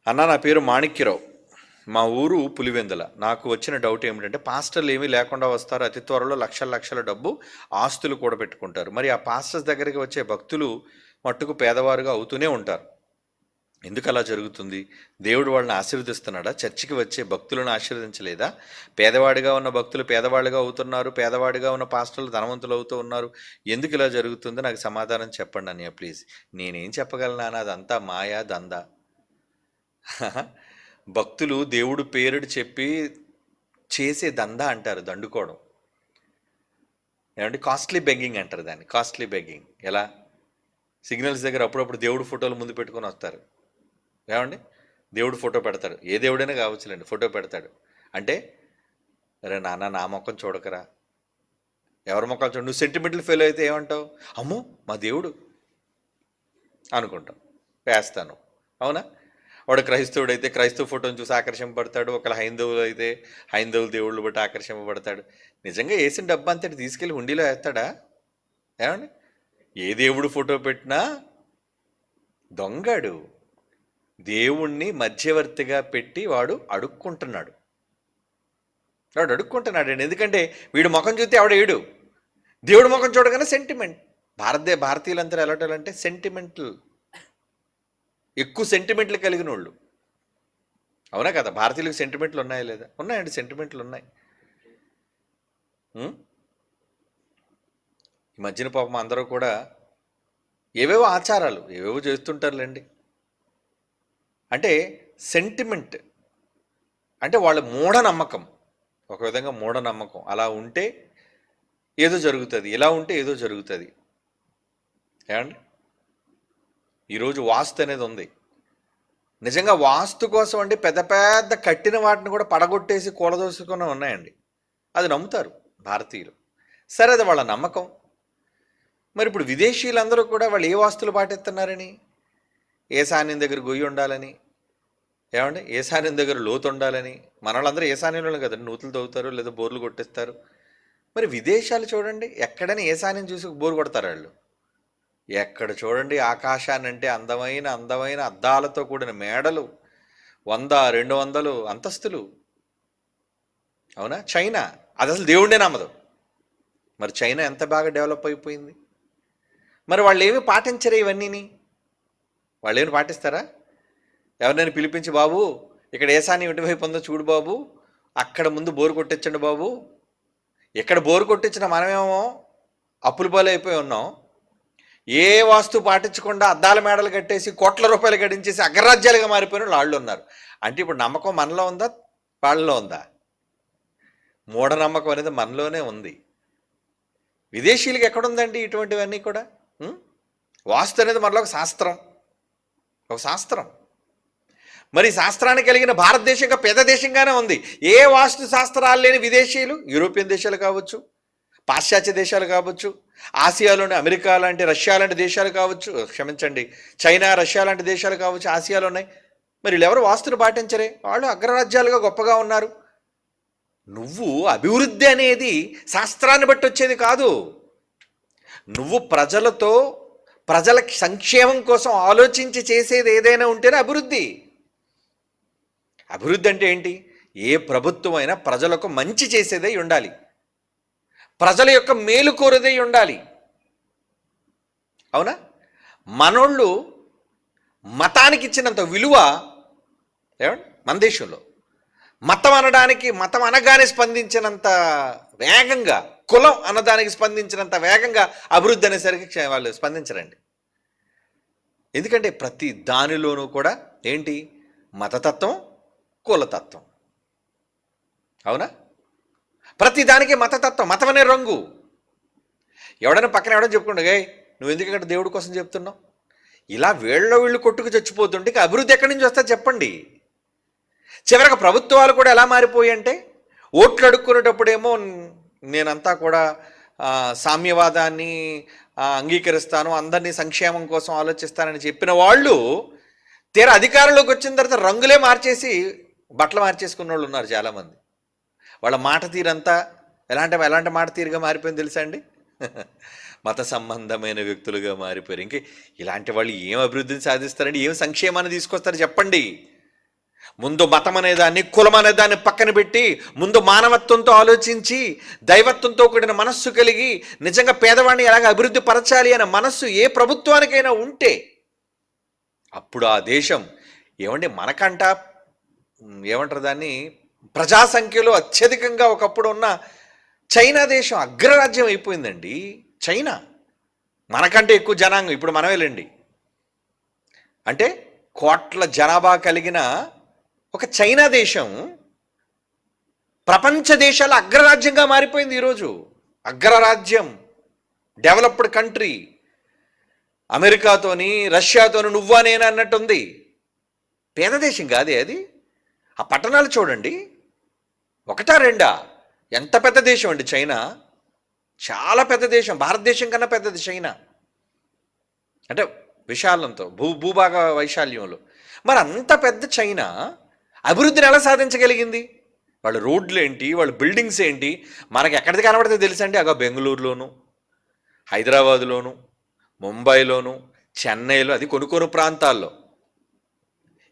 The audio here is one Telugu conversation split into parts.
అన్న, నా పేరు మాణిక్యరావు. మా ఊరు పులివెందుల. నాకు వచ్చిన డౌట్ ఏమిటంటే, పాస్టర్లు ఏమీ లేకుండా వస్తారు, అతి త్వరలో లక్షల లక్షల డబ్బు ఆస్తులు కూడా పెట్టుకుంటారు. మరి ఆ పాస్టర్స్ దగ్గరికి వచ్చే భక్తులు మట్టుకు పేదవారుగా అవుతూనే ఉంటారు. ఎందుకు అలా జరుగుతుంది? దేవుడు వాళ్ళని ఆశీర్వదిస్తున్నాడా? చర్చికి వచ్చే భక్తులను ఆశీర్వదించలేదా? పేదవాడిగా ఉన్న భక్తులు పేదవాళ్ళుగా అవుతున్నారు, పేదవాడిగా ఉన్న పాస్టర్లు ధనవంతులు అవుతూ ఉన్నారు. ఎందుకు ఇలా జరుగుతుంది? నాకు సమాధానం చెప్పండి అన్నయ్య ప్లీజ్. నేనేం చెప్పగలను అన్న, అదంతా మాయా దందా. భక్తులు దేవుడు పేరుడు చెప్పి చేసే దందా అంటారు, దండుకోవడం. ఏమంటే కాస్ట్లీ బెగ్గింగ్ అంటారు దాన్ని, కాస్ట్లీ బెగ్గింగ్. ఎలా? సిగ్నల్స్ దగ్గర అప్పుడప్పుడు దేవుడు ఫోటోలు ముందు పెట్టుకొని వస్తారు. ఏమండి, దేవుడు ఫోటో పెడతాడు, ఏ దేవుడైనా కావచ్చులేండి, ఫోటో పెడతాడు. అంటే అరే నాన్న, నా మొక్కను చూడకరా, ఎవరి మొక్కలు చూడ. నువ్వు సెంటిమెంటల్ ఫెయిల్ అయితే ఏమంటావు? అమ్మో మా దేవుడు అనుకుంటాం, వేస్తాను. అవునా? వాడు క్రైస్తవుడు అయితే క్రైస్తవ ఫోటోని చూసి ఆకర్షింపబడతాడు, ఒకవేళ హైందవులు అయితే హైందవుల దేవుళ్ళు బట్టి ఆకర్షింపబడతాడు. నిజంగా వేసిన డబ్బా అంతటి తీసుకెళ్ళి హుండీలో వేస్తాడా? ఏమండి, ఏ దేవుడు ఫోటో పెట్టినా దొంగడు. దేవుణ్ణి మధ్యవర్తిగా పెట్టి వాడు అడుక్కుంటున్నాడు. అండి. ఎందుకంటే వీడు ముఖం చూస్తే ఆవిడ ఏడు, దేవుడు ముఖం చూడగానే సెంటిమెంట్. భారతీయులంతా ఎలాంటి సెంటిమెంటల్, ఎక్కువ సెంటిమెంట్లు కలిగిన వాళ్ళు. అవునా కదా? భారతీయులకు సెంటిమెంట్లు ఉన్నాయా లేదా? ఉన్నాయండి, సెంటిమెంట్లు ఉన్నాయి. ఈ మధ్యన పాపం అందరూ కూడా ఏవేవో ఆచారాలు ఏవేవో చేస్తుంటారులేండి. అంటే సెంటిమెంట్ అంటే వాళ్ళ మూఢనమ్మకం, ఒక విధంగా మూఢనమ్మకం. అలా ఉంటే ఏదో జరుగుతుంది, ఇలా ఉంటే ఏదో జరుగుతుంది. ఏమండి, ఈరోజు వాస్తు అనేది ఉంది. నిజంగా వాస్తు కోసం అంటే పెద్ద పెద్ద కట్టిన వాటిని కూడా పడగొట్టేసి కూలదోసుకుని ఉన్నాయండి. అది నమ్ముతారు భారతీయులు. సరే, అది వాళ్ళ నమ్మకం. మరి ఇప్పుడు విదేశీయులందరూ కూడా వాళ్ళు ఏ వాస్తులు పాటిస్తున్నారని? ఏసాన్యం దగ్గర గొయ్యి ఉండాలని, ఏమండి, ఏసాన్యం దగ్గర లోతు ఉండాలని. మన వాళ్ళందరూ ఏసాన్యంలో కదండి నూతులు తవ్వుతారు లేదా బోర్లు కొట్టిస్తారు. మరి విదేశాలు చూడండి, ఎక్కడైనా ఏసాన్యం చూసి బోరు కొడతారు వాళ్ళు. ఎక్కడ చూడండి ఆకాశాన్ని అంటే అందమైన అందమైన అద్దాలతో కూడిన మేడలు, 100, 200 అంతస్తులు. అవునా? చైనా అది అసలు దేవుడినే నమ్మదు. మరి చైనా ఎంత బాగా డెవలప్ అయిపోయింది. మరి వాళ్ళు ఏమి పాటించరు ఇవన్నీని. వాళ్ళు ఏమి పాటిస్తారా? ఎవరినైనా పిలిపించి, బాబు ఇక్కడ ఏసాన్యం ఎటువైపు ఉందో చూడు బాబు, అక్కడ ముందు బోరు కొట్టించండి బాబు. ఎక్కడ బోరు కొట్టించిన మనమేమో అప్పుల పాలు అయిపోయి ఉన్నాం. ఏ వాస్తు పాటించకుండా అద్దాల మేడలు కట్టేసి కోట్ల రూపాయలు గడించేసి అగ్రరాజ్యాలుగా మారిపోయిన వాళ్ళు ఉన్నారు. అంటే ఇప్పుడు నమ్మకం మనలో ఉందా, వాళ్ళలో ఉందా? మూఢనమ్మకం అనేది మనలోనే ఉంది. విదేశీయులకి ఎక్కడుందండి ఇటువంటివన్నీ కూడా? వాస్తు అనేది మనలో ఒక శాస్త్రం, ఒక శాస్త్రం. మరి శాస్త్రానికి కలిగిన భారతదేశంగా పెద్ద దేశంగానే ఉంది. ఏ వాస్తు శాస్త్రాలు లేని విదేశీయులు, యూరోపియన్ దేశాలు కావచ్చు, పాశ్చాత్య దేశాలు కావచ్చు, ఆసియాలోని అమెరికా లాంటి, రష్యా లాంటి దేశాలు కావచ్చు, క్షమించండి చైనా, రష్యా లాంటి దేశాలు కావచ్చు, ఆసియాలో ఉన్నాయి. మరి వీళ్ళు ఎవరు వాస్తులు పాటించరే? వాళ్ళు అగ్రరాజ్యాలుగా గొప్పగా ఉన్నారు. నువ్వు అభివృద్ధి అనేది శాస్త్రాన్ని బట్టి వచ్చేది కాదు. నువ్వు ప్రజలతో, ప్రజల సంక్షేమం కోసం ఆలోచించి చేసేది ఏదైనా ఉంటేనే అభివృద్ధి. అభివృద్ధి అంటే ఏంటి? ఏ ప్రభుత్వం అయినా ప్రజలకు మంచి చేసేదే ఉండాలి, ప్రజల యొక్క మేలు కోరేదే ఉండాలి. అవునా? మనోళ్ళు మతానికి ఇచ్చినంత విలువ ఏమండి మన దేశంలో, మతం అనడానికి, మతం అనగానే స్పందించినంత వేగంగా, కులం అన్నదానికి స్పందించినంత వేగంగా అభివృద్ధి అనేసరికి వాళ్ళు స్పందించరండి. ఎందుకంటే ప్రతి దానిలోనూ కూడా ఏంటి? మతతత్వం, కులతత్వం. అవునా? ప్రతి దానికి మతతత్వం, మతం అనే రంగు. ఎవడైనా పక్కన ఎవడని చెప్పుకుంటా, గే నువ్వు ఎందుకు ఇక్కడ దేవుడి కోసం చెప్తున్నావు? ఇలా వీళ్ళు కొట్టుకు చచ్చిపోతుంటే ఇక అభివృద్ధి ఎక్కడి నుంచి వస్తా చెప్పండి? చివరికి ప్రభుత్వాలు కూడా ఎలా మారిపోయి అంటే, ఓట్లు అడుక్కునేటప్పుడేమో నేనంతా కూడా సామ్యవాదాన్ని అంగీకరిస్తాను, అందరినీ సంక్షేమం కోసం ఆలోచిస్తానని చెప్పిన వాళ్ళు తీరా అధికారంలోకి వచ్చిన తర్వాత రంగులే మార్చేసి బట్టలు మార్చేసుకున్న వాళ్ళు ఉన్నారు చాలామంది. వాళ్ళ మాట తీరంతా ఎలాంటి మాట తీరుగా మారిపోయింది తెలుసా అండి? మత సంబంధమైన వ్యక్తులుగా మారిపోయారు. ఇంకే ఇలాంటి వాళ్ళు ఏం అభివృద్ధిని సాధిస్తారండి? ఏం సంక్షేమాన్ని తీసుకొస్తారు చెప్పండి? ముందు మతం అనేదాన్ని, కులం అనేదాన్ని పక్కన పెట్టి ముందు మానవత్వంతో ఆలోచించి దైవత్వంతో కూడిన మనస్సు కలిగి నిజంగా పేదవాడిని ఎలాగ అభివృద్ధి పరచాలి అనే మనస్సు ఏ ప్రభుత్వానికైనా ఉంటే అప్పుడు ఆ దేశం మనకంట ఏమంటారు దాన్ని, ప్రజా సంఖ్యలో అత్యధికంగా ఒకప్పుడు ఉన్న చైనా దేశం అగ్రరాజ్యం అయిపోయిందండి. చైనా మనకంటే ఎక్కువ జనాంగం, ఇప్పుడు మనమే లేండి. అంటే కోట్ల జనాభా కలిగిన ఒక చైనా దేశం ప్రపంచ దేశాల అగ్రరాజ్యంగా మారిపోయింది ఈరోజు. అగ్రరాజ్యం, డెవలప్డ్ కంట్రీ. అమెరికాతోని రష్యాతోని నువ్వా నేనా అన్నట్టుంది. పేద దేశం కాదే అది. ఆ పట్టణాలు చూడండి, ఒకటా రెండా, ఎంత పెద్ద దేశం అండి చైనా. చాలా పెద్ద దేశం, భారతదేశం కన్నా పెద్దది చైనా. అంటే విశాలంతో భూభాగ వైశాల్యంలో. మరి అంత పెద్ద చైనా అభివృద్ధిని ఎలా సాధించగలిగింది? వాళ్ళ రోడ్లు ఏంటి, వాళ్ళ బిల్డింగ్స్ ఏంటి, మనకి ఎక్కడిది కనబడితే తెలుసండి. అగో బెంగళూరులోను, హైదరాబాదులోను, ముంబైలోను, చెన్నైలో, అది కొనుక్కొను ప్రాంతాల్లో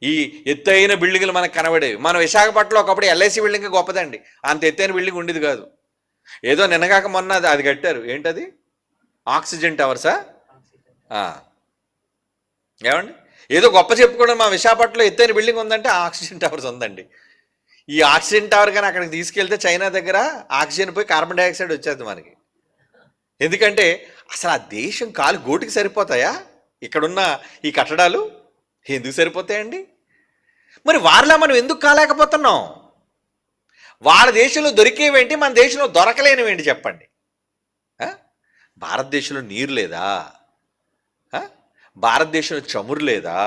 ఈ ఎత్తైన బిల్డింగ్లు మనకు కనబడేవి. మన విశాఖపట్నంలో ఒకప్పుడు ఎల్ఐసి బిల్డింగ్ గొప్పదండి, అంత ఎత్తైన బిల్డింగ్ ఉండేది కాదు. ఏదో నిన్నగాక మొన్న అది కట్టారు, ఏంటది, ఆక్సిజన్ టవర్సా ఏమండి, ఏదో గొప్ప చెప్పుకోవడం. మా విశాఖపట్నంలో ఎత్తైన బిల్డింగ్ ఉందంటే ఆక్సిజన్ టవర్స్ ఉందండి. ఈ ఆక్సిజన్ టవర్ కానీ అక్కడికి తీసుకెళ్తే చైనా దగ్గర ఆక్సిజన్ పోయి కార్బన్ డైఆక్సైడ్ వచ్చేది మనకి. ఎందుకంటే అసలు ఆ దేశం కాలు గోటికి సరిపోతాయా ఇక్కడున్న ఈ కట్టడాలు? ఎందుకు సరిపోతాయండి? మరి వారిలా మనం ఎందుకు కాలేకపోతున్నాం? వాళ్ళ దేశంలో దొరికేవేంటి, మన దేశంలో దొరకలేనివేంటి చెప్పండి. భారతదేశంలో నీరు లేదా? భారతదేశంలో చమురు లేదా?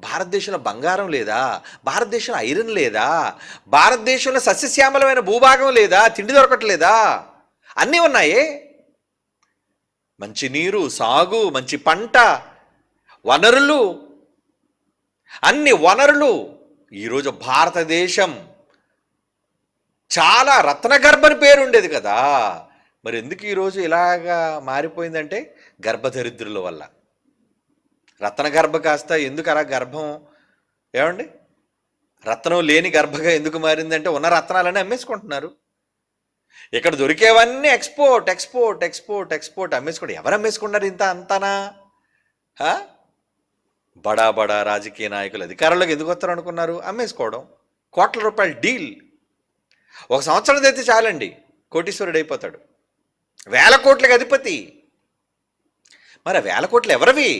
భారతదేశంలో బంగారం లేదా? భారతదేశంలో ఐరన్ లేదా? భారతదేశంలో సస్యశ్యామలమైన భూభాగం లేదా? తిండి దొరకట్లేదా? అన్నీ ఉన్నాయే. మంచి నీరు, సాగు, మంచి పంట, వనరులు, అన్ని వనరులు. ఈరోజు భారతదేశం చాలా రత్నగర్భని పేరు ఉండేది కదా. మరి ఎందుకు ఈరోజు ఇలాగా మారిపోయిందంటే గర్భదరిద్రుల వల్ల. రత్నగర్భ కాస్త ఎందుకు అలా గర్భం రత్నం లేని గర్భగా ఎందుకు మారిందంటే ఉన్న రత్నాలన్నీ అమ్మేసుకుంటున్నారు. ఇక్కడ దొరికేవన్నీ ఎక్స్పోర్ట్ ఎక్స్పోర్ట్ ఎక్స్పోర్ట్ ఎక్స్పోర్ట్ అమ్మేసుకోండి. ఎవరు అమ్మేసుకున్నారు ఇంత అంతనా? బడా బడా రాజకీయ నాయకులు అధికారంలోకి ఎందుకు వస్తారు అనుకున్నారు? అమ్మేసుకోవడం, కోట్ల రూపాయల డీల్. ఒక సంవత్సరం అయితే చాలండి, కోటీశ్వరుడు అయిపోతాడు, 1000 కోట్లకి అధిపతి. మరి 1000 కోట్లు ఎవరివి?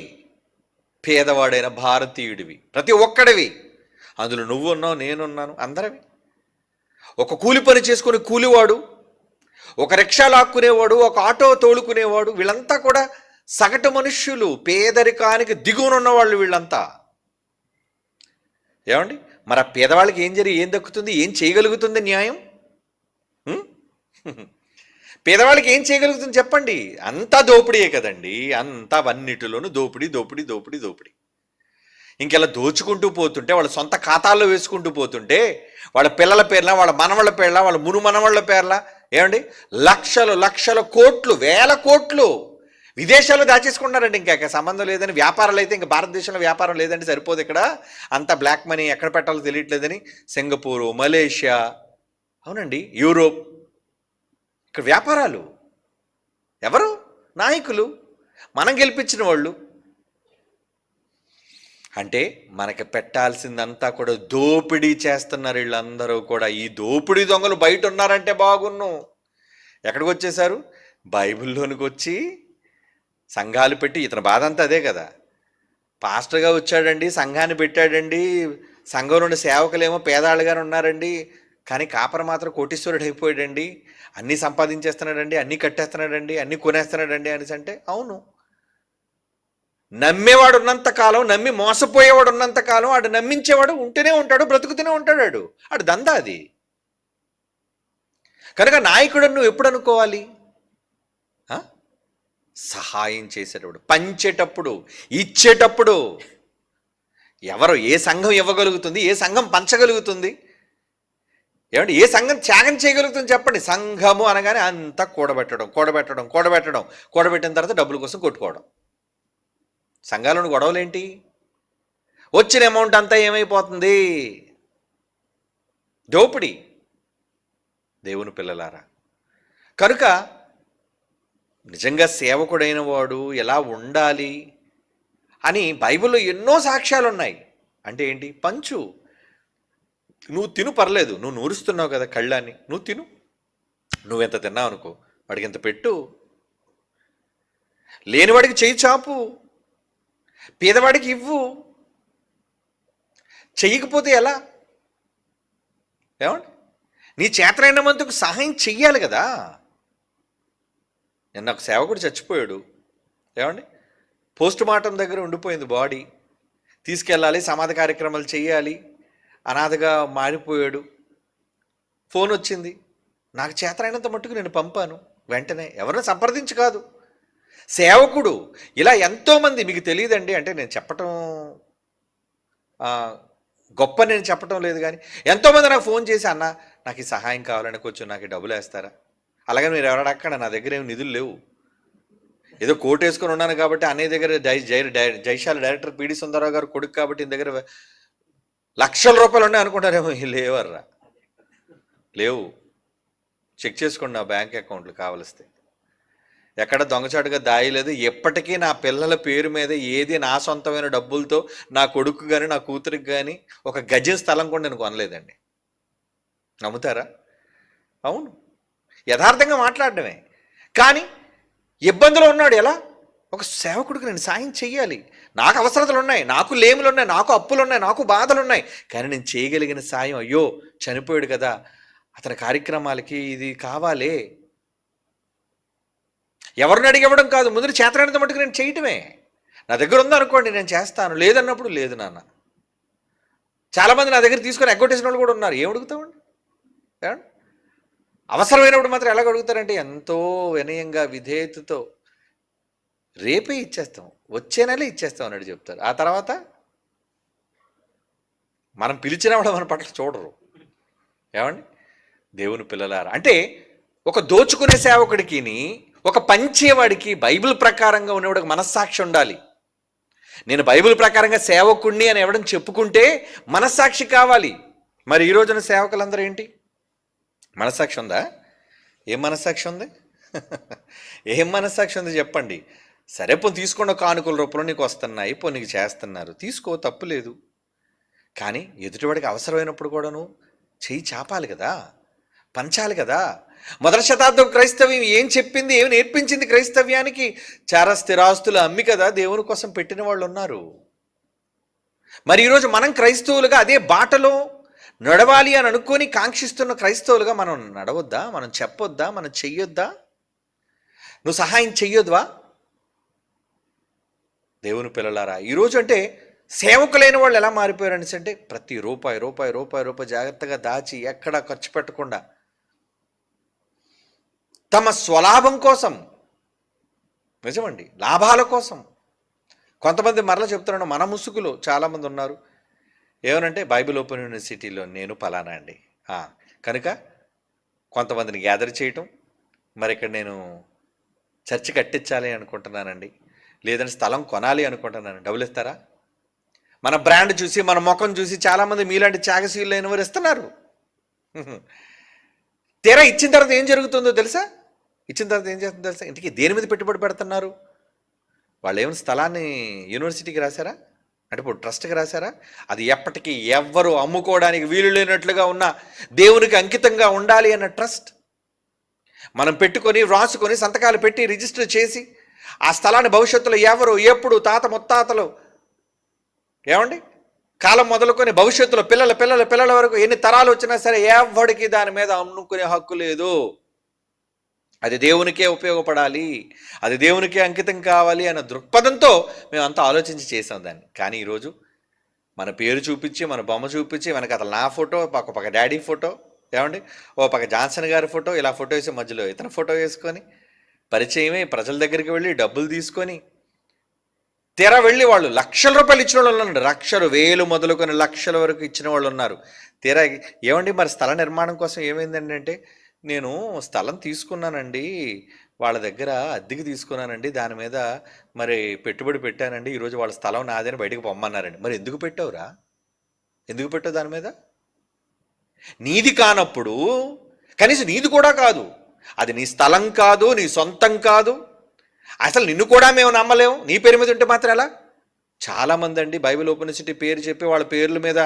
పేదవాడైన భారతీయుడివి, ప్రతి ఒక్కడివి. అందులో నువ్వు ఉన్నావు, నేనున్నాను, అందరివి. ఒక కూలి పని చేసుకునే కూలివాడు, ఒక రిక్షా లాక్కునేవాడు, ఒక ఆటో తోలుకునేవాడు, వీళ్ళంతా కూడా సగటు మనుష్యులు, పేదరికానికి దిగువనున్న వాళ్ళు వీళ్ళంతా. మరి ఆ పేదవాళ్ళకి ఏం దక్కుతుంది? ఏం చేయగలుగుతుంది న్యాయం? పేదవాళ్ళకి ఏం చేయగలుగుతుంది చెప్పండి? అంతా దోపిడీయే కదండి. అంతా అన్నిటిలోనూ దోపిడీ దోపిడీ దోపిడీ దోపిడీ. ఇంకెలా దోచుకుంటూ పోతుంటే, వాళ్ళ సొంత ఖాతాల్లో వేసుకుంటూ పోతుంటే, వాళ్ళ పిల్లల పేర్ల, వాళ్ళ మనవాళ్ళ పేర్ల, వాళ్ళ మనవాళ్ళ పేర్ల లక్షలు లక్షల కోట్లు, 1000 కోట్లు విదేశాల్లో దాచేసుకుంటున్నారండి. ఇంకా సంబంధం లేదని, వ్యాపారాలు అయితే ఇంకా భారతదేశంలో వ్యాపారం లేదంటే సరిపోదు. ఇక్కడ అంతా బ్లాక్ మనీ ఎక్కడ పెట్టాలో తెలియట్లేదని సింగపూరు, మలేషియా, అవునండి, యూరోప్, ఇక్కడ వ్యాపారాలు. ఎవరు? నాయకులు, మనం గెలిపించిన వాళ్ళు. అంటే మనకి పెట్టాల్సిందంతా కూడా దోపిడీ చేస్తున్నారు వీళ్ళందరూ కూడా. ఈ దోపిడీ దొంగలు బయట ఉన్నారంటే బాగున్ను. ఎక్కడికి వచ్చేసారు? బైబిల్లోనికి వచ్చి సంఘాలు పెట్టి. ఇతని బాధ అంతా అదే కదా. పాస్టర్గా వచ్చాడండి, సంఘాన్ని పెట్టాడండి, సంఘం నుండి సేవకులేమో పేదాళ్ళుగానే ఉన్నారండి, కానీ కాపర మాత్రం కోటీశ్వరుడు అయిపోయాడండి, అన్నీ సంపాదించేస్తున్నాడండి, అన్నీ కట్టేస్తున్నాడండి, అన్నీ కొనేస్తున్నాడండి అనేసి అంటే అవును. నమ్మేవాడు ఉన్నంతకాలం, నమ్మి మోసపోయేవాడు ఉన్నంతకాలం, ఆడు నమ్మించేవాడు ఉంటూనే ఉంటాడు, బ్రతుకుతూనే ఉంటాడు. ఆడు దందా అది. కనుక నాయకుడు నువ్వు ఎప్పుడు అనుకోవాలి? సహాయం చేసేటప్పుడు, పంచేటప్పుడు, ఇచ్చేటప్పుడు. ఏ సంఘం ఇవ్వగలుగుతుంది? ఏ సంఘం పంచగలుగుతుంది? ఏ సంఘం త్యాగం చేయగలుగుతుంది చెప్పండి? సంఘము అనగానే అంతా కూడబెట్టడం కూడబెట్టడం కూడబెట్టడం, కూడబెట్టిన తర్వాత డబ్బుల కోసం కొట్టుకోవడం. సంఘాలను గొడవలేంటి? వచ్చిన అమౌంట్ అంతా ఏమైపోతుంది? దోపిడీ. దేవుని పిల్లలారా, కనుక నిజంగా సేవకుడైన వాడు ఎలా ఉండాలి అని బైబిల్లో ఎన్నో సాక్ష్యాలు ఉన్నాయి. అంటే ఏంటి? పంచు, నువ్వు తిను, పర్లేదు, నువ్వు నూరుస్తున్నావు కదా కళ్ళాన్ని, నువ్వు తిను, నువ్వెంత తిన్నావు అనుకో, వాడికి ఎంత పెట్టు, లేనివాడికి చేయి చాపు, పేదవాడికి ఇవ్వు. చెయ్యకపోతే ఎలా? ఏమండి, నీ చేతనైన మందుకు సహాయం చెయ్యాలి కదా. నిన్న ఒక సేవకుడు చచ్చిపోయాడు. ఏమండి, పోస్ట్ మార్టం దగ్గర ఉండిపోయింది బాడీ, తీసుకెళ్ళాలి, సమాధి కార్యక్రమాలు చేయాలి, అనాథగా మారిపోయాడు. ఫోన్ వచ్చింది, నాకు చేతనైనంత మట్టుకు నేను పంపాను. వెంటనే ఎవరిని సంప్రదించి కాదు, సేవకుడు. ఇలా ఎంతోమంది, మీకు తెలియదండి, అంటే నేను చెప్పటం గొప్ప, నేను చెప్పటం లేదు, కానీ ఎంతోమంది నాకు ఫోన్ చేసి, అన్న నాకు ఈ సహాయం కావాలని, కొంచెం నాకు డబ్బులు వేస్తారా? అలాగే మీరు ఎవరడక్కడ, నా దగ్గర ఏమి నిధులు లేవు, ఏదో కోట్ వేసుకొని ఉన్నాను కాబట్టి, అన్నయ్య దగ్గర జైశాల డైరెక్టర్ పిడి సుందరరావు గారు కొడుకు కాబట్టి ఈయన దగ్గర లక్షల రూపాయలు ఉన్నాయి అనుకుంటారేమో. లేవర్రా, లేవు. చెక్ చేసుకోండి నా బ్యాంక్ అకౌంట్లు కావలిస్తే. ఎక్కడ దొంగచాటుగా దాయలేదు. ఎప్పటికీ నా పిల్లల పేరు మీద ఏది నా సొంతమైన డబ్బులతో నా కొడుకు కానీ నా కూతురికి కానీ ఒక గజం స్థలం కూడా నేను కొనలేదండి. నమ్ముతారా? అవును, యథార్థంగా మాట్లాడడమే. కానీ ఇబ్బందులు ఉన్నాడు. ఎలా? ఒక సేవకుడికి నేను సాయం చెయ్యాలి, నాకు అవసరతలు ఉన్నాయి, నాకు లేములు ఉన్నాయి, నాకు అప్పులు ఉన్నాయి, నాకు బాధలు ఉన్నాయి, కానీ నేను చేయగలిగిన సాయం, అయ్యో చనిపోయాడు కదా, అతని కార్యక్రమాలకి ఇది కావాలి, ఎవరిని అడిగి ఇవ్వడం కాదు, ముందు చేతనైనంత మట్టుకు నేను చేయటమే. నా దగ్గర ఉందనుకోండి నేను చేస్తాను, లేదన్నప్పుడు లేదు నాన్న. చాలామంది నా దగ్గర తీసుకొని ఎగ్గొట్టేసిన వాళ్ళు కూడా ఉన్నారు. ఏం అడుగుతామండి? అవసరమైనప్పుడు మాత్రం ఎలాగ అడుగుతారంటే ఎంతో వినయంగా విధేయతతో, రేపే ఇచ్చేస్తాం, వచ్చే నెల ఇచ్చేస్తాం అన్నట్టు చెప్తారు. ఆ తర్వాత మనం పిలిచిన వాళ్ళు మన పట్ల చూడరు. ఏమండి, దేవుని పిల్లలారా, అంటే ఒక దోచుకునే సేవకుడికి, ఒక పంచేవాడికి బైబిల్ ప్రకారంగా ఉండేవాడికి మనస్సాక్షి ఉండాలి. నేను బైబిల్ ప్రకారంగా సేవకుడిని అని ఎవడం చెప్పుకుంటే మనస్సాక్షి కావాలి. మరి ఈ రోజున సేవకులందరూ ఏంటి? మనస్సాక్షి ఉందా? ఏం మనస్సాక్షి ఉంది? ఏం మనస్సాక్షి ఉంది చెప్పండి? సరే, పోనీ తీసుకోండి, కానుకల రూపంలో నీకు వస్తున్నాయి, పోనీ నీకు చేస్తున్నారు, తీసుకో, తప్పు లేదు. కానీ ఎదుటివాడికి అవసరమైనప్పుడు కూడాను చెయ్యి చాపాలి కదా, పంచాలి కదా. మొదటి శతాబ్దం క్రైస్తవ్యం ఏం చెప్పింది, ఏమి నేర్పించింది క్రైస్తవ్యానికి? చార స్థిరాస్తులు అమ్మి కదా దేవుని కోసం పెట్టిన వాళ్ళు ఉన్నారు. మరి ఈరోజు మనం క్రైస్తవులుగా అదే బాటలో నడవాలి అని అనుకొని కాంక్షిస్తున్న క్రైస్తవులుగా మనం నడవద్దా? మనం చెప్పొద్దా? మనం చెయ్యొద్దా? నువ్వు సహాయం చెయ్యొద్వా? దేవుని పిల్లలారా, ఈరోజు అంటే సేవకులైన వాళ్ళు ఎలా మారిపోయారని అంటే ప్రతి రూపాయి రూపాయి రూపాయి రూపాయి జాగ్రత్తగా దాచి ఎక్కడా ఖర్చు పెట్టకుండా తమ స్వలాభం కోసం, నిజమండి, లాభాల కోసం. కొంతమంది మరలా చెప్తున్నాను, మన ముసుగులో చాలామంది ఉన్నారు. ఏమనంటే బైబిల్ ఓపెన్ యూనివర్సిటీలో నేను పలానా అండి, కనుక కొంతమందిని గ్యాదర్ చేయటం, మరి ఇక్కడ నేను చర్చి కట్టించాలి అనుకుంటున్నానండి, లేదంటే స్థలం కొనాలి అనుకుంటున్నాను, డబ్బులు ఇస్తారా? మన బ్రాండ్ చూసి, మన ముఖం చూసి చాలామంది మీలాంటి త్యాగశీలు అయిన వారు ఇస్తున్నారు. తీరా ఇచ్చిన తర్వాత ఏం జరుగుతుందో తెలుసా? ఇచ్చిన తర్వాత ఏం చేస్తుందో తెలుసా? ఇంటికి దేని మీద పెట్టుబడి పెడుతున్నారు? వాళ్ళు ఏమైనా స్థలాన్ని యూనివర్సిటీకి రాశారా? అంటే ఇప్పుడు ట్రస్ట్కి రాశారా? అది ఎప్పటికీ ఎవ్వరు అమ్ముకోవడానికి వీలు లేనట్లుగా ఉన్న దేవునికి అంకితంగా ఉండాలి అన్న ట్రస్ట్ మనం పెట్టుకొని, వ్రాసుకొని, సంతకాలు పెట్టి, రిజిస్టర్ చేసి ఆ స్థలాన్ని భవిష్యత్తులో ఎవరు ఎప్పుడు తాత ముత్తాతలు, ఏమండి, కాలం మొదలుకొని భవిష్యత్తులో పిల్లల పిల్లల పిల్లల వరకు ఎన్ని తరాలు వచ్చినా సరే ఎవరికి దాని మీద అమ్ముకునే హక్కు లేదు. అది దేవునికే ఉపయోగపడాలి, అది దేవునికే అంకితం కావాలి అన్న దృక్పథంతో మేమంతా ఆలోచించి చేసాం దాన్ని. కానీ ఈరోజు మన పేరు చూపించి, మన బొమ్మ చూపించి, మనకి అతను నా ఫోటో, ఒక పక్క డాడీ ఫోటో, ఏమండి, ఓ పక్క జాన్సన్ గారి ఫోటో, ఇలా ఫోటో వేసి మధ్యలో ఇతను ఫోటో వేసుకొని పరిచయమే ప్రజల దగ్గరికి వెళ్ళి డబ్బులు తీసుకొని తెర వెళ్ళి వాళ్ళు లక్షల రూపాయలు ఇచ్చిన వాళ్ళు ఉన్నారు. లక్షలు, వేలు మొదలుకొని లక్షల వరకు ఇచ్చిన వాళ్ళు ఉన్నారు. తెర ఏమండి, మరి స్థల నిర్మాణం కోసం ఏమైందండి అంటే, నేను స్థలం తీసుకున్నానండి, వాళ్ళ దగ్గర అద్దెకి తీసుకున్నానండి, దాని మీద మరి పెట్టుబడి పెట్టానండి, ఈరోజు వాళ్ళ స్థలం నాదని బయటకు పొమ్మన్నారండి. మరి ఎందుకు పెట్టావురా? ఎందుకు పెట్టావు దాని మీద? నీది కానప్పుడు కనీసం నీది కూడా కాదు, అది నీ స్థలం కాదు, నీ సొంతం కాదు, అసలు నిన్ను కూడా మేము నమ్మలేము, నీ పేరు మీద ఉంటే మాత్రం ఎలా? చాలామంది అండి బైబిల్ యూనివర్సిటీ పేరు చెప్పి వాళ్ళ పేర్ల మీద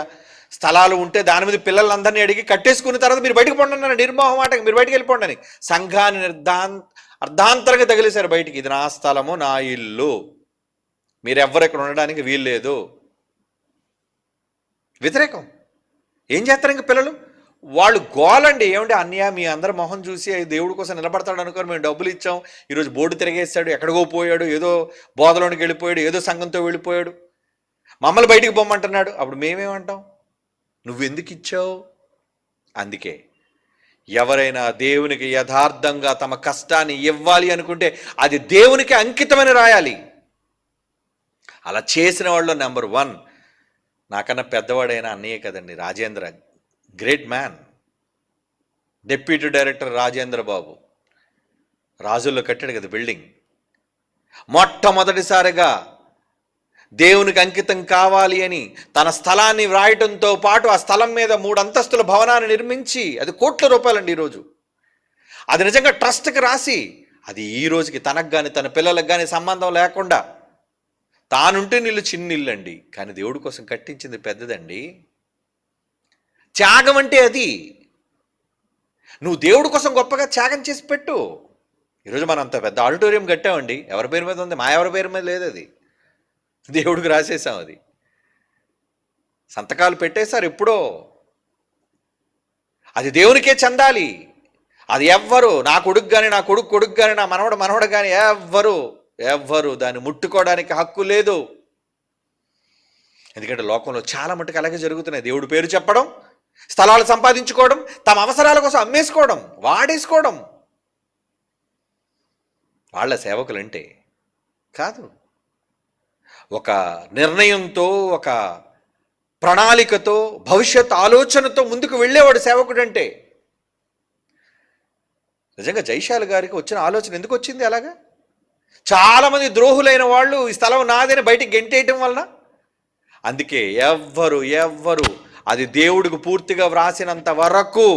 స్థలాలు ఉంటే దాని మీద పిల్లలందరినీ అడిగి కట్టేసుకున్న తర్వాత మీరు బయటకు పోండి అన్నారు, నిర్మోహమాటంగా మీరు బయటకు వెళ్ళిపోండి అని. సంఘాన్ని అర్ధాంతరంగా తగిలేశారు బయటికి. ఇది నా స్థలము, నా ఇల్లు, మీరెవ్వరు ఇక్కడ ఉండడానికి వీల్లేదు. వ్యతిరేకం. ఏం చేస్తారు ఇంకా పిల్లలు? వాళ్ళు గోలండి. ఏమంటే అన్నయ్య మీ అందరి మొహం చూసి దేవుడి కోసం నిలబడతాడు అనుకోని మేము డబ్బులు ఇచ్చాం, ఈరోజు బోర్డు తిరిగేస్తాడు, ఎక్కడికో పోయాడు, ఏదో బోధలోనికి వెళ్ళిపోయాడు, ఏదో సంఘంతో వెళ్ళిపోయాడు, మమ్మల్ని బయటికి పొమ్మంటున్నాడు. అప్పుడు మేమేమంటాం? నువ్వెందుకు ఇచ్చావు? అందుకే ఎవరైనా దేవునికి యథార్థంగా తమ కష్టాన్ని ఇవ్వాలి అనుకుంటే అది దేవునికి అంకితమని రాయాలి. అలా చేసిన వాళ్ళు నెంబర్ 1 నాకన్నా పెద్దవాడైన అన్నయ్య కదండి, Rajendra, great man, deputy director Rajendra Babu. రాజుల్లో కట్టాడు కదా బిల్డింగ్. మొట్టమొదటిసారిగా దేవునికి అంకితం కావాలి అని తన స్థలాన్ని వ్రాయటంతో పాటు ఆ స్థలం మీద 3 అంతస్తుల భవనాన్ని నిర్మించి, అది కోట్ల రూపాయలండి ఈరోజు. అది నిజంగా ట్రస్ట్కి రాసి, అది ఈ రోజుకి తనకు కానీ తన పిల్లలకు కానీ సంబంధం లేకుండా తానుంటే నీళ్ళు చిన్న ఇల్లు అండి, కానీ దేవుడి కోసం కట్టించింది పెద్దదండి. త్యాగం అంటే అది. నువ్వు దేవుడి కోసం గొప్పగా త్యాగం చేసి పెట్టు. ఈరోజు మనం అంత పెద్ద ఆడిటోరియం కట్టామండి, ఎవరి పేరు మీద ఉంది? మా ఎవరి పేరు మీద లేదు, అది దేవుడికి రాసేసాం. అది సంతకాలు పెట్టేశారు ఎప్పుడో. అది దేవునికే చెందాలి. అది ఎవ్వరు, నా కొడుకు కానీ, నా కొడుకు కానీ, నా మనవడు కానీ ఎవ్వరు దాన్ని ముట్టుకోవడానికి హక్కు లేదు. ఎందుకంటే లోకంలో చాలా మటుకు అలాగే జరుగుతున్నాయి. దేవుడి పేరు చెప్పడం, స్థలాలు సంపాదించుకోవడం, తమ అవసరాల కోసం అమ్మేసుకోవడం, వాడేసుకోవడం. వాళ్ళ సేవకులంటే కాదు. ఒక నిర్ణయంతో, ఒక ప్రణాళికతో, భవిష్యత్ ఆలోచనతో ముందుకు వెళ్ళేవాడు సేవకుడు అంటే. నిజంగా జైశాల్ గారికి వచ్చిన ఆలోచన ఎందుకు వచ్చింది అలాగా? చాలామంది ద్రోహులైన వాళ్ళు ఈ స్థలం నాదని బయటికి గెంటేయటం వలన. అందుకే ఎవ్వరు అది దేవుడికి పూర్తిగా వ్రాసినంత వరకు,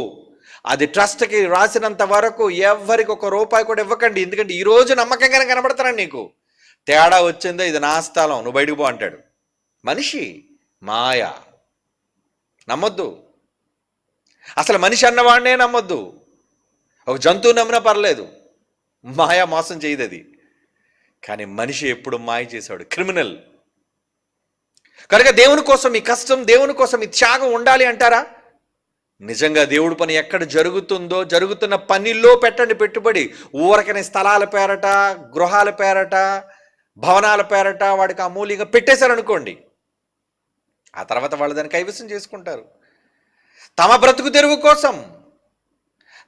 అది ట్రస్ట్కి రాసినంత వరకు ఎవ్వరికి ₹1 కూడా ఇవ్వకండి. ఎందుకంటే ఈరోజు నమ్మకంగానే కనబడతానండి, నీకు తేడా వచ్చిందో ఇది నా స్థలం, నువ్వు బయటకు పో అంటాడు. మనిషి మాయ, నమ్మొద్దు. అసలు మనిషి అన్నవాడినే నమ్మొద్దు. ఒక జంతువు నమ్మినా పర్లేదు, మాయ మోసం చేయదు అది. కానీ మనిషి ఎప్పుడు మాయ చేశాడు, క్రిమినల్. కనుక దేవుని కోసం ఈ కష్టం, దేవుని కోసం ఈ త్యాగం ఉండాలి అంటారా? నిజంగా దేవుడి పని ఎక్కడ జరుగుతుందో, జరుగుతున్న పనిలో పెట్టండి పెట్టుబడి. ఊరకని స్థలాల పేరట, గృహాల పేరట, భవనాల పేరట వాడికి అమూల్యంగా పెట్టేశారనుకోండి, ఆ తర్వాత వాళ్ళు దాన్ని కైవసం చేసుకుంటారు. తమ బ్రతుకు తెరువు కోసం,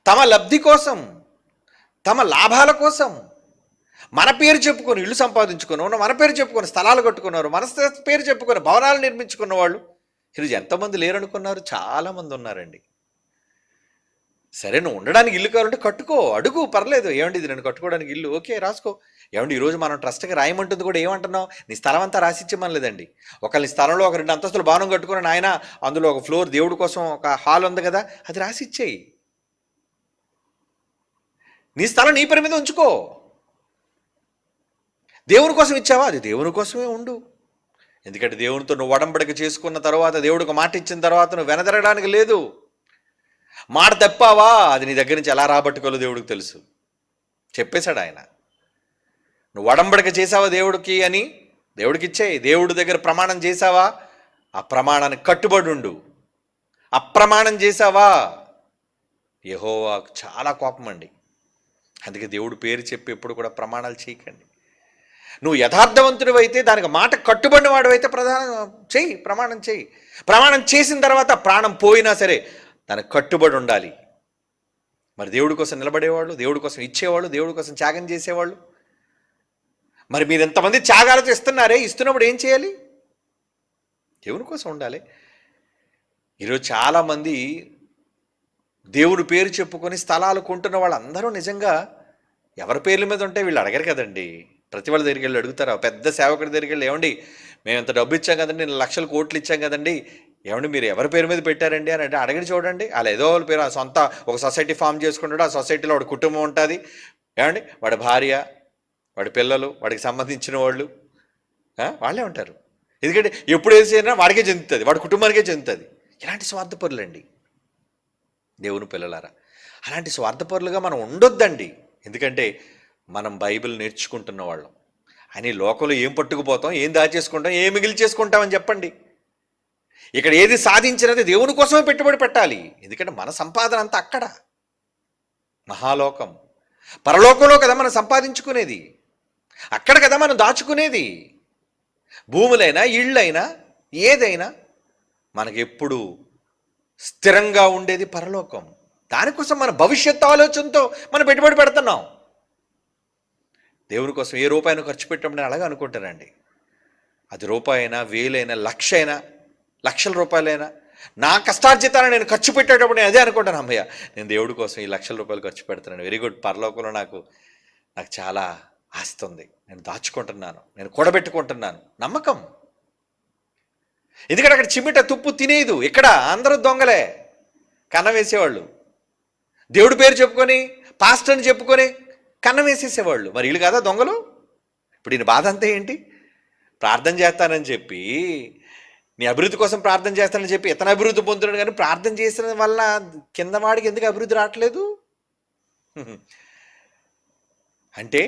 తమ లబ్ధి కోసం, తమ లాభాల కోసం మన పేరు చెప్పుకొని ఇల్లు సంపాదించుకున్నారు, మన పేరు చెప్పుకొని స్థలాలు కట్టుకున్నారు, మన పేరు చెప్పుకొని భవనాలు నిర్మించుకున్న వాళ్ళు ఈరోజు ఎంతమంది లేరనుకున్నారు? చాలామంది ఉన్నారండి. సరే, నువ్వు ఉండడానికి ఇల్లు కావాలంటే కట్టుకో, అడుగు, పర్లేదు. ఏమండి ఇది నేను కట్టుకోవడానికి ఇల్లు, ఓకే రాసుకో. ఏమండి ఈరోజు మనం ట్రస్ట్కి రాయమంటుంది కూడా ఏమంటున్నావు? నీ స్థలం అంతా రాసిచ్చేమనలేదండి. ఒకళ్ళ స్థలంలో ఒక 2 అంతస్తుల భవనం కట్టుకుని ఆయన అందులో ఒక ఫ్లోర్ దేవుడి కోసం ఒక హాల్ ఉంది కదా, అది రాసిచ్చేయి. నీ స్థలం నీ పేరు మీద ఉంచుకో. దేవుని కోసం ఇచ్చావా? అది దేవుని కోసమే ఉండు. ఎందుకంటే దేవునితో నువ్వు ఒడంబడిక చేసుకున్న తర్వాత, దేవుడికి మాట ఇచ్చిన తర్వాత నువ్వు వెనదరగడానికి లేదు. మాట తప్పావా, అది నీ దగ్గర నుంచి ఎలా రాబట్టుకోవాలో దేవుడికి తెలుసు. చెప్పేశాడు ఆయన. నువ్వు ఒడంబడిక చేసావా దేవుడికి అని, దేవుడికి ఇచ్చేయి. దేవుడి దగ్గర ప్రమాణం చేసావా, ఆ ప్రమాణానికి కట్టుబడి ఉండు. అప్రమాణం చేసావా, యెహోవాకు చాలా కోపం అండి. అందుకే దేవుడు పేరు చెప్పి ఎప్పుడు కూడా ప్రమాణాలు చేయకండి. నువ్వు యథార్థవంతుడు అయితే, దానికి మాట కట్టుబడిన వాడు అయితే ప్రమాణం చేయి. ప్రమాణం చేసిన తర్వాత ప్రాణం పోయినా సరే దానికి కట్టుబడి ఉండాలి. మరి దేవుడి కోసం నిలబడేవాళ్ళు, దేవుడి కోసం ఇచ్చేవాళ్ళు, దేవుడి కోసం త్యాగం చేసేవాళ్ళు, మరి మీరు ఎంతమంది త్యాగాలతో ఇస్తున్నారే, ఇస్తున్నప్పుడు ఏం చేయాలి? దేవుని కోసం ఉండాలి. ఈరోజు చాలామంది దేవుడి పేరు చెప్పుకొని స్థలాలు కొంటున్న వాళ్ళందరూ నిజంగా ఎవరి పేర్ల మీద ఉంటే వీళ్ళు అడగరు కదండి. ప్రతి వాళ్ళ దగ్గరికి వెళ్ళి అడుగుతారా? పెద్ద సేవకుడి దగ్గరికి వెళ్ళి, ఏమండి మేము ఎంత డబ్బు ఇచ్చాం కదండి, 1,00,000 కోట్లు ఇచ్చాం కదండి, ఏమండి మీరు ఎవరి పేరు మీద పెట్టారండి అని అంటే అడగని చూడండి. అలా ఏదో వాళ్ళ పేరు, ఆ సొంత ఒక సొసైటీ ఫామ్ చేసుకుంటాడు, ఆ సొసైటీలో వాడి కుటుంబం ఉంటుంది. ఏమండి వాడి భార్య, వాడి పిల్లలు, వాడికి సంబంధించిన వాళ్ళు వాళ్ళే ఉంటారు. ఎందుకంటే ఎప్పుడు వేసినా వాడికే చెందుతుంది, వాడి కుటుంబానికే చెందుతుంది. ఇలాంటి స్వార్థపరులండి దేవుని పిల్లలారా. అలాంటి స్వార్థపరులుగా మనం ఉండొద్దండి. ఎందుకంటే మనం బైబిల్ నేర్చుకుంటున్న వాళ్ళం. అని లోకంలో ఏం పట్టుకుపోతాం, ఏం దాచేసుకుంటాం, ఏం మిగిలి చేసుకుంటామని చెప్పండి. ఇక్కడ ఏది సాధించినది దేవుని కోసమే పెట్టుబడి పెట్టాలి. ఎందుకంటే మన సంపాదన అంతా అక్కడ, మహాలోకం, పరలోకంలో కదా మనం సంపాదించుకునేది, అక్కడ కదా మనం దాచుకునేది. భూములైనా ఇళ్ళైనా ఏదైనా మనకి ఎప్పుడు స్థిరంగా ఉండేది పరలోకం. దానికోసం మన భవిష్యత్తు ఆలోచనతో మనం పెట్టుబడి పెడుతున్నాం. దేవుని కోసం ఏ రూపాయినా ఖర్చు పెట్టడం నేను అలాగే అనుకుంటానండి. అది రూపాయైనా, వేలైనా, లక్ష అయినా, లక్షల రూపాయలైనా, నా కష్టార్జితాన్ని నేను ఖర్చు పెట్టేటప్పుడు నేను అదే అనుకుంటాను, అమ్మయ్య నేను దేవుడి కోసం ఈ లక్షల రూపాయలు ఖర్చు పెడుతున్నాను, వెరీ గుడ్, పరలోకంలో నాకు చాలా ఆస్తి ఉంది, నేను దాచుకుంటున్నాను, నేను కూడబెట్టుకుంటున్నాను. నమ్మకం. ఎందుకంటే అక్కడ చిమ్మిట తుప్పు తినేదు. ఇక్కడ అందరూ దొంగలే, కన్నం వేసేవాళ్ళు. దేవుడి పేరు చెప్పుకొని, పాస్టర్ని చెప్పుకొని కన్నం వేసేసేవాళ్ళు. మరి వీళ్ళు కదా దొంగలు. ఇప్పుడు ఈయన బాధ అంతా ఏంటి? ప్రార్థన చేస్తానని చెప్పి, నీ అభివృద్ధి కోసం ప్రార్థన చేస్తానని చెప్పి ఇతను అభివృద్ధి పొందుతున్నాడు, కానీ ప్రార్థన చేసిన వల్ల కింద వాడికి ఎందుకు అభివృద్ధి రావట్లేదు? అంటే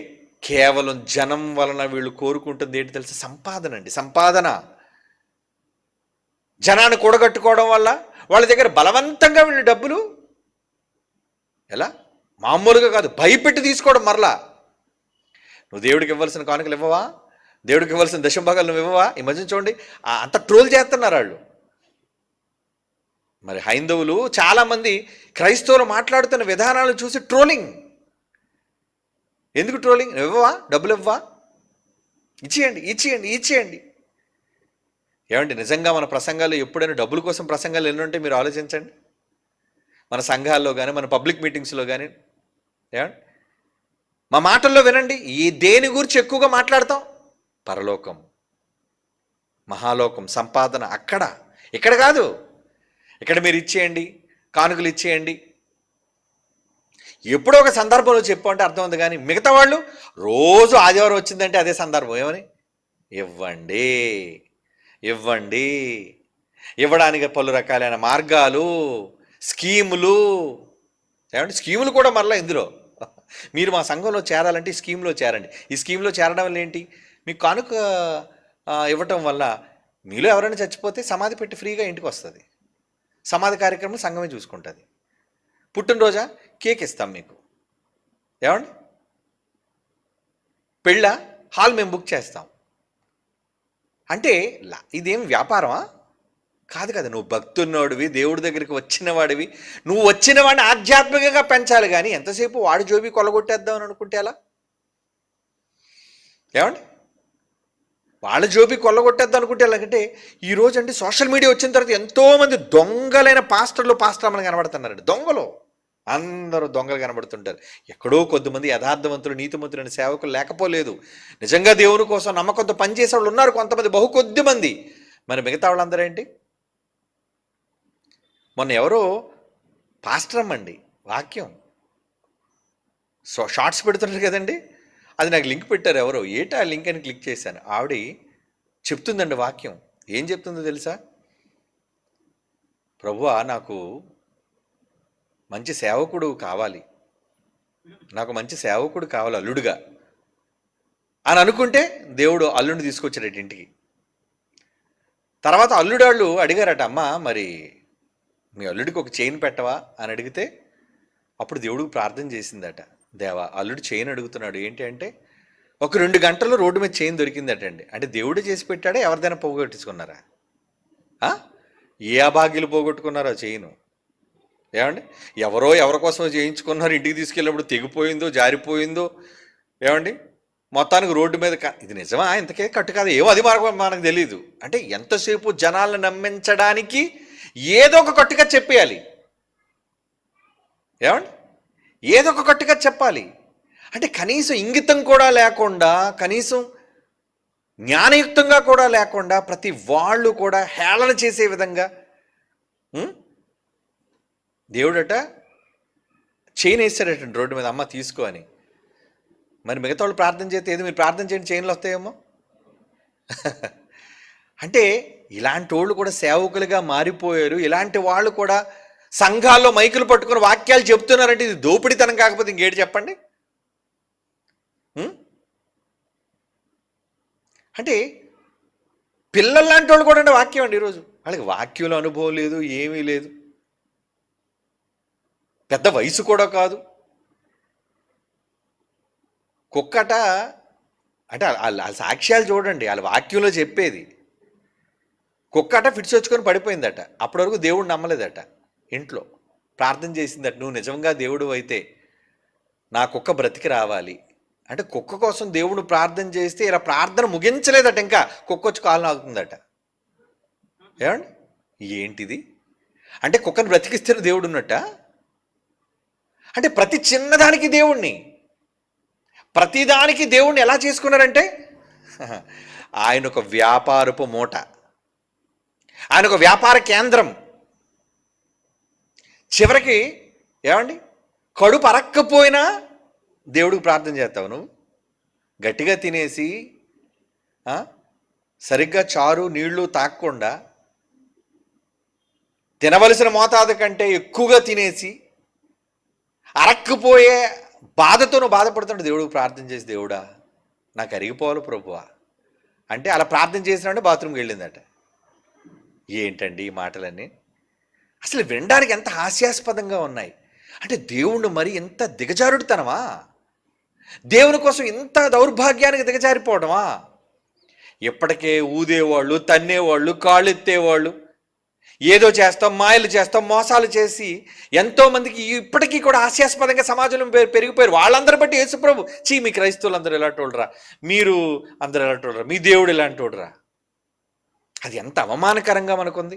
కేవలం జనం వలన వీళ్ళు కోరుకుంటుంది ఏంటి తెలుసా? సంపాదన అండి, సంపాదన. జనాన్ని కూడగట్టుకోవడం వల్ల వాళ్ళ దగ్గర బలవంతంగా వీళ్ళు డబ్బులు ఎలా మామూలుగా కాదు, భయపెట్టి తీసుకోవడం. మరలా నువ్వు దేవుడికి ఇవ్వాల్సిన కానుకలు ఇవ్వవా, దేవుడికి ఇవ్వాల్సిన దశంభాగాలు నువ్వు ఇవ్వవా? ఈ మధ్య చూడండి అంత ట్రోల్ చేస్తున్నారు వాళ్ళు. మరి హైందవులు చాలామంది క్రైస్తవులు మాట్లాడుతున్న విధానాలు చూసి ట్రోలింగ్. ఎందుకు ట్రోలింగ్? నువ్వు ఇవ్వవా, డబ్బులు ఇవ్వవా, ఇచ్చేయండి ఇచ్చేయండి ఇచ్చేయండి. ఏమండి నిజంగా మన ప్రసంగాలు ఎప్పుడైనా డబ్బుల కోసం ప్రసంగాలు ఎన్ని ఉంటే మీరు ఆలోచించండి. మన సంఘాల్లో కానీ, మన పబ్లిక్ మీటింగ్స్లో కానీ. ఏమండి మా మాటల్లో వినండి, ఈ దేని గురించి ఎక్కువగా మాట్లాడతాం? పరలోకం, మహాలోకం, సంపాదన. అక్కడ, ఇక్కడ కాదు. ఇక్కడ మీరు ఇచ్చేయండి, కానుకలు ఇచ్చేయండి, ఎప్పుడో ఒక సందర్భంలో చెప్పు అంటే అర్థం ఉంది. కానీ మిగతా వాళ్ళు రోజు ఆదివారం వచ్చిందంటే అదే సందర్భం. ఏమని? ఇవ్వండి ఇవ్వండి. ఇవ్వడానికి పలు రకాలైన మార్గాలు, స్కీములు. ఏమంటే స్కీములు కూడా మరలా ఇందులో. మీరు మా సంఘంలో చేరాలంటే ఈ స్కీమ్లో చేరండి. ఈ స్కీమ్లో చేరడం వల్ల ఏంటి? మీకు కానుక ఇవ్వటం వల్ల మీలో ఎవరైనా చచ్చిపోతే సమాధి పెట్టి ఫ్రీగా ఇంటికి వస్తుంది. సమాధి కార్యక్రమం సంఘమే చూసుకుంటుంది. పుట్టినరోజా కేక్ ఇస్తాం మీకు. ఏమండి పెళ్ళ హాల్ మేము బుక్ చేస్తాం. అంటే ఇదేం వ్యాపారమా? కాదు కదా. నువ్వు భక్తున్నోడివి, దేవుడి దగ్గరికి వచ్చిన వాడివి, నువ్వు వచ్చిన వాడిని ఆధ్యాత్మికంగా పెంచాలి. కానీ ఎంతసేపు వాడి జోబి కొల్లగొట్టేద్దామని అనుకుంటే ఎలా? ఏమండి వాళ్ళ జోబి కొల్లగొట్టేద్దాం అనుకుంటే ఎలాగంటే, ఈరోజు అంటే సోషల్ మీడియా వచ్చిన తర్వాత ఎంతోమంది దొంగలైన పాస్టర్లు కనబడుతున్నారండి. దొంగలు అందరూ దొంగలు కనబడుతుంటారు. ఎక్కడో కొద్దిమంది యథార్థవంతులు, నీతిమంతులైన సేవకులు లేకపోలేదు. నిజంగా దేవుని కోసం నమ్మకంతో పనిచేసే వాళ్ళు ఉన్నారు కొంతమంది, బహు కొద్ది మంది. మరి మిగతా వాళ్ళందరూ ఏంటి? మొన్న ఎవరో పాస్టర్ అమ్మండి వాక్యం షార్ట్స్ పెడుతున్నారు కదండి, అది నాకు లింక్ పెట్టారు ఎవరో. ఏటా లింక్ అని క్లిక్ చేశాను. ఆవిడ చెప్తుందండి వాక్యం. ఏం చెప్తుందో తెలుసా? ప్రభువా నాకు మంచి సేవకుడు కావాలి, నాకు మంచి సేవకుడు కావాలి అల్లుడుగా అని అనుకుంటే దేవుడు అల్లుడిని తీసుకొచ్చాడట ఇంటికి. తర్వాత అల్లుడాళ్ళు అడిగారట, అమ్మ మరి మీ అల్లుడికి ఒక చైన్ పెట్టవా అని అడిగితే అప్పుడు దేవుడికి ప్రార్థన చేసిందట, దేవా అల్లుడు చైన్ అడుగుతున్నాడు, ఏంటి అంటే ఒక 2 గంటల్లో రోడ్డు మీద చైన్ దొరికిందటండి. అంటే దేవుడే చేసి పెట్టాడా, ఎవరిదైనా పోగొట్టుకున్నారా? ఏ అభాగ్యులు పోగొట్టుకున్నారో చైను? ఏమండి ఎవరి కోసమో చేయించుకున్నారు, ఇంటికి తీసుకెళ్ళినప్పుడు తెగిపోయిందో జారిపోయిందో. ఏమండి మొత్తానికి రోడ్డు మీద ఇది నిజమా ఇంతకే కట్టు కాదు ఏమో అది మనకు తెలియదు. అంటే ఎంతసేపు జనాలను నమ్మించడానికి ఏదో ఒక కట్టుగా చెప్పేయాలి. ఏమండి ఏదో ఒక కట్టుగా చెప్పాలి. అంటే కనీసం ఇంగితం కూడా లేకుండా, కనీసం జ్ఞానయుక్తంగా కూడా లేకుండా ప్రతి వాళ్ళు కూడా హేళన చేసే విధంగా ఉం? దేవుడట చైన్ వేస్తాడట రోడ్డు మీద, అమ్మ తీసుకో అని. మరి మిగతా వాళ్ళు ప్రార్థన చేస్తే ఏది, మీరు ప్రార్థన చేయండి చైన్లు వస్తాయేమో. అంటే ఇలాంటి వాళ్ళు కూడా సేవకులుగా మారిపోయారు. ఇలాంటి వాళ్ళు కూడా సంఘాల్లో మైకులు పట్టుకుని వాక్యాలు చెప్తున్నారంటే ఇది దోపిడితనం కాకపోతే ఇంకేటి చెప్పండి. అంటే పిల్లల లాంటి వాళ్ళు కూడా అంటే వాక్యం అండి. ఈరోజు వాళ్ళకి వాక్యంలో అనుభవం లేదు, ఏమీ లేదు, పెద్ద వయసు కూడా కాదు. కుక్కట అంటే వాళ్ళ సాక్ష్యాలు చూడండి, వాళ్ళ వాక్యంలో చెప్పేది. కుక్కట ఫిట్స్ వచ్చుకొని పడిపోయిందట. అప్పటి వరకు దేవుడు నమ్మలేదట. ఇంట్లో ప్రార్థన చేసిందట, నువ్వు నిజంగా దేవుడు అయితే నా కుక్క బ్రతికి రావాలి అంటే. కుక్క కోసం దేవుడు ప్రార్థన చేస్తే ఇలా ప్రార్థన ముగించలేదట, ఇంకా కుక్క వచ్చి కాలు నాకుతుందట. ఏమండి ఏంటిది అంటే, కుక్కను బ్రతికిస్తే దేవుడు ఉన్నట్ట. అంటే ప్రతి చిన్నదానికి దేవుణ్ణి, ప్రతిదానికి దేవుణ్ణి ఎలా చేసుకున్నారంటే, ఆయన ఒక వ్యాపారపు మూట, ఆయన ఒక వ్యాపార కేంద్రం. చివరికి ఏమండి, కడుపు అరక్కపోయినా దేవుడికి ప్రార్థన చేస్తావు నువ్వు. గట్టిగా తినేసి సరిగ్గా చారు నీళ్లు తాగకుండా తినవలసిన మోతాదు కంటే ఎక్కువగా తినేసి అరక్కుపోయే బాధతో నువ్వు బాధపడుతుంటే దేవుడికి ప్రార్థన చేసి, దేవుడా నాకు అరిగిపోవాలి ప్రభువా అంటే అలా ప్రార్థన చేసినాడే బాత్రూమ్కి వెళ్ళిందట. ఏంటండి ఈ మాటలన్నీ అసలు వినడానికి ఎంత హాస్యాస్పదంగా ఉన్నాయి. అంటే దేవుణ్ణి మరి ఎంత దిగజారుడుతనమా, దేవుని కోసం ఇంత దౌర్భాగ్యానికి దిగజారిపోవడమా. ఇప్పటికే ఊదేవాళ్ళు, తన్నేవాళ్ళు, కాళ్ళు ఎత్తేవాళ్ళు, ఏదో చేస్తాం, మాయలు చేస్తాం, మోసాలు చేసి ఎంతోమందికి ఇప్పటికీ కూడా హాస్యాస్పదంగా సమాజంలో పెరిగిపోయారు. వాళ్ళందరూ బట్టి యేసుప్రభు మీ క్రైస్తవులు అందరూ ఎలాంటి వాళ్ళరా, మీరు అందరూ ఎలాంటి వాళ్ళరా, మీ దేవుడు ఎలాంటి వాళ్ళరా. అది ఎంత అవమానకరంగా మనకుంది.